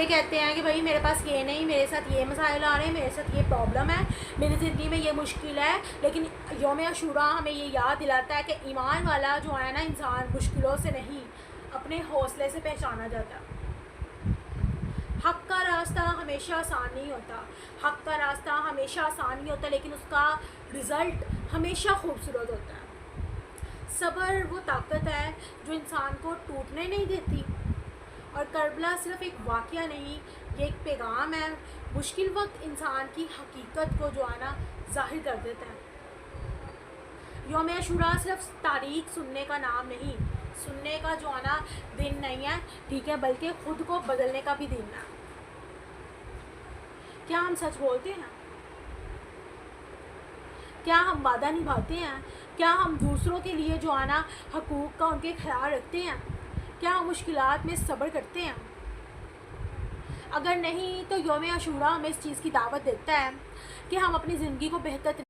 کہتے ہیں کہ بھائی میرے پاس یہ نہیں، میرے ساتھ یہ مسائل آ رہے ہیں، میرے ساتھ یہ پرابلم ہے، میری زندگی میں یہ مشکل ہے، لیکن یوم عاشوراء ہمیں یہ یاد دلاتا ہے کہ ایمان والا جو ہے نا انسان مشکلوں سے نہیں اپنے حوصلے سے پہچانا جاتا ہے۔ حق کا راستہ ہمیشہ آسان نہیں ہوتا، حق کا راستہ ہمیشہ آسان نہیں ہوتا، لیکن اس کا رزلٹ ہمیشہ خوبصورت ہوتا ہے۔ صبر وہ طاقت ہے جو انسان کو ٹوٹنے نہیں دیتی، اور کربلا صرف ایک واقعہ نہیں، یہ ایک پیغام ہے۔ مشکل وقت انسان کی حقیقت کو جو ہے نا ظاہر کر دیتا ہے۔ یوم عاشوراء صرف تاریخ سننے کا نام نہیں، سننے کا جو ہے نا دن نہیں ہے، ٹھیک ہے، بلکہ خود کو بدلنے کا بھی دن ہے۔ کیا ہم سچ بولتے ہیں؟ کیا ہم وعدہ نبھاتے ہیں؟ کیا ہم دوسروں کے لیے جو ہے نا حقوق کا ان کے خیال رکھتے ہیں؟ کیا ہم مشکلات میں صبر کرتے ہیں؟ اگر نہیں تو یوم عاشوراء ہمیں اس چیز کی دعوت دیتا ہے کہ ہم اپنی زندگی کو بہتر